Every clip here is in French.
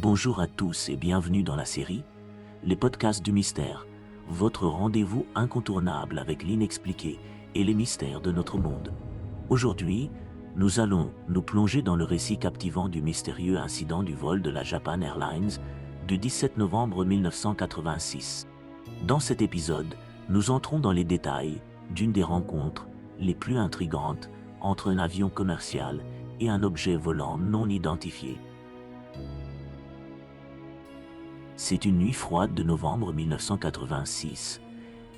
Bonjour à tous et bienvenue dans la série Les podcasts du mystère, votre rendez-vous incontournable avec l'inexpliqué et les mystères de notre monde. Aujourd'hui, nous allons nous plonger dans le récit captivant du mystérieux incident du vol de la Japan Airlines du 17 novembre 1986. Dans cet épisode, nous entrons dans les détails d'une des rencontres les plus intrigantes entre un avion commercial et un objet volant non identifié. C'est une nuit froide de novembre 1986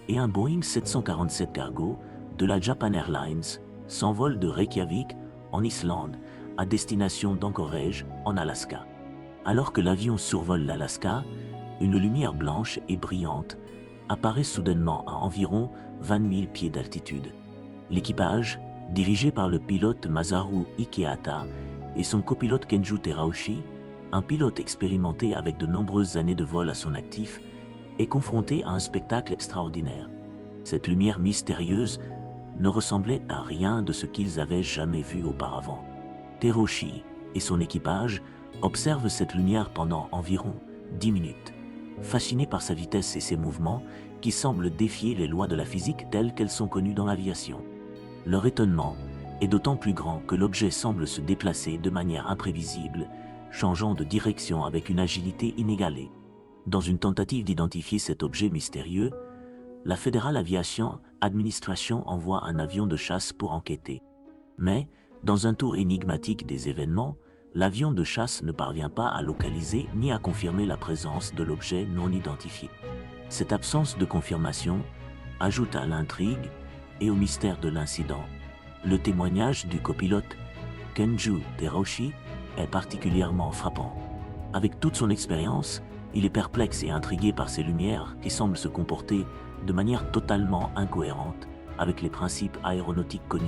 et un Boeing 747 cargo de la Japan Airlines s'envole de Reykjavik en Islande à destination d'Anchorage en Alaska. Alors que l'avion survole l'Alaska, une lumière blanche et brillante apparaît soudainement à environ 20 000 pieds d'altitude. L'équipage, dirigé par le pilote Masaru Ikehata et son copilote Kenju Terauchi, un pilote expérimenté avec de nombreuses années de vol à son actif, est confronté à un spectacle extraordinaire. Cette lumière mystérieuse ne ressemblait à rien de ce qu'ils avaient jamais vu auparavant. Terauchi et son équipage observent cette lumière pendant environ 10 minutes, fascinés par sa vitesse et ses mouvements qui semblent défier les lois de la physique telles qu'elles sont connues dans l'aviation. Leur étonnement est d'autant plus grand que l'objet semble se déplacer de manière imprévisible, changeant de direction avec une agilité inégalée. Dans une tentative d'identifier cet objet mystérieux, la Federal Aviation Administration envoie un avion de chasse pour enquêter. Mais, dans un tour énigmatique des événements, l'avion de chasse ne parvient pas à localiser ni à confirmer la présence de l'objet non identifié. Cette absence de confirmation ajoute à l'intrigue et au mystère de l'incident. Le témoignage du copilote Kenju Terauchi est particulièrement frappant. Avec toute son expérience, il est perplexe et intrigué par ces lumières qui semblent se comporter de manière totalement incohérente avec les principes aéronautiques connus.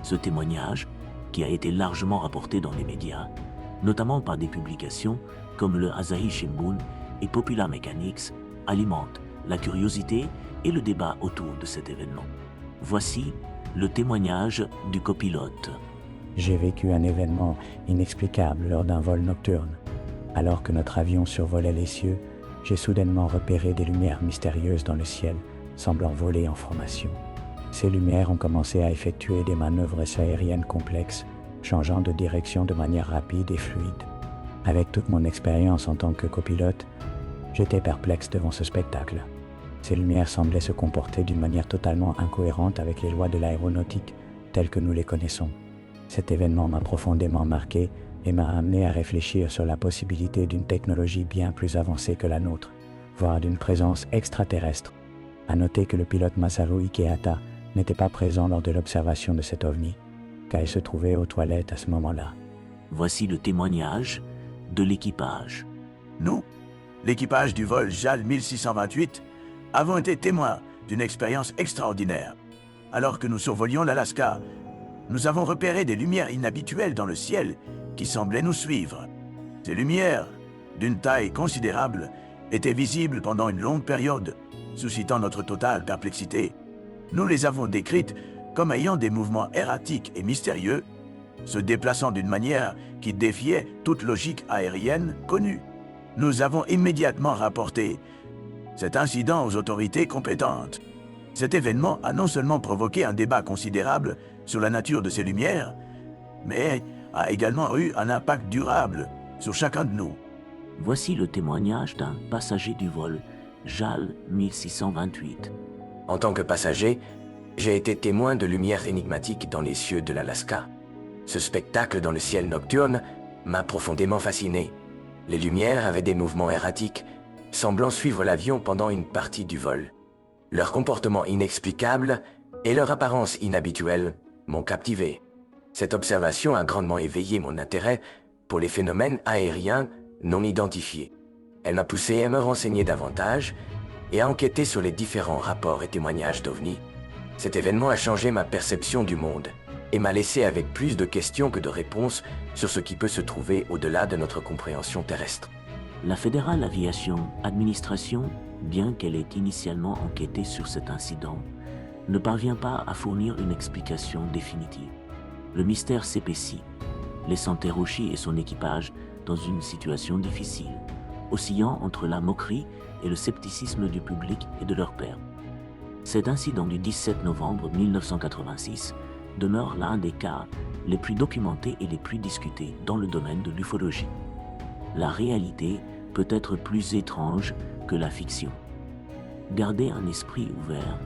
Ce témoignage, qui a été largement rapporté dans les médias, notamment par des publications comme le Asahi Shimbun et Popular Mechanics, alimente la curiosité et le débat autour de cet événement. Voici le témoignage du copilote. J'ai vécu un événement inexplicable lors d'un vol nocturne. Alors que notre avion survolait les cieux, j'ai soudainement repéré des lumières mystérieuses dans le ciel, semblant voler en formation. Ces lumières ont commencé à effectuer des manœuvres aériennes complexes, changeant de direction de manière rapide et fluide. Avec toute mon expérience en tant que copilote, j'étais perplexe devant ce spectacle. Ces lumières semblaient se comporter d'une manière totalement incohérente avec les lois de l'aéronautique telles que nous les connaissons. Cet événement m'a profondément marqué et m'a amené à réfléchir sur la possibilité d'une technologie bien plus avancée que la nôtre, voire d'une présence extraterrestre. À noter que le pilote Masaru Ikehata n'était pas présent lors de l'observation de cet ovni, car il se trouvait aux toilettes à ce moment-là. Voici le témoignage de l'équipage. Nous, l'équipage du vol JAL 1628, avons été témoins d'une expérience extraordinaire. Alors que nous survolions l'Alaska, nous avons repéré des lumières inhabituelles dans le ciel qui semblaient nous suivre. Ces lumières, d'une taille considérable, étaient visibles pendant une longue période, suscitant notre totale perplexité. Nous les avons décrites comme ayant des mouvements erratiques et mystérieux, se déplaçant d'une manière qui défiait toute logique aérienne connue. Nous avons immédiatement rapporté cet incident aux autorités compétentes. Cet événement a non seulement provoqué un débat considérable sur la nature de ces lumières, mais a également eu un impact durable sur chacun de nous. Voici le témoignage d'un passager du vol JAL 1628. En tant que passager, j'ai été témoin de lumières énigmatiques dans les cieux de l'Alaska. Ce spectacle dans le ciel nocturne m'a profondément fasciné. Les lumières avaient des mouvements erratiques, semblant suivre l'avion pendant une partie du vol. Leur comportement inexplicable et leur apparence inhabituelle m'ont captivé. Cette observation a grandement éveillé mon intérêt pour les phénomènes aériens non identifiés. Elle m'a poussé à me renseigner davantage et à enquêter sur les différents rapports et témoignages d'OVNI. Cet événement a changé ma perception du monde et m'a laissé avec plus de questions que de réponses sur ce qui peut se trouver au-delà de notre compréhension terrestre. La Federal Aviation Administration, bien qu'elle ait initialement enquêté sur cet incident, ne parvient pas à fournir une explication définitive. Le mystère s'épaissit laissant Hiroshi et son équipage dans une situation difficile, oscillant entre la moquerie et le scepticisme du public et de leur père. Cet incident du 17 novembre 1986 demeure l'un des cas les plus documentés et les plus discutés dans le domaine de l'ufologie. La réalité peut être plus étrange que la fiction. Gardez un esprit ouvert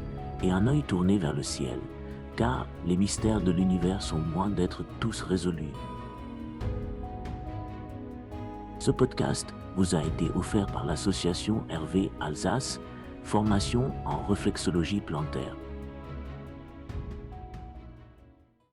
et un œil tourné vers le ciel, car les mystères de l'univers sont loin d'être tous résolus. Ce podcast vous a été offert par l'association Hervé Alsace, formation en réflexologie plantaire.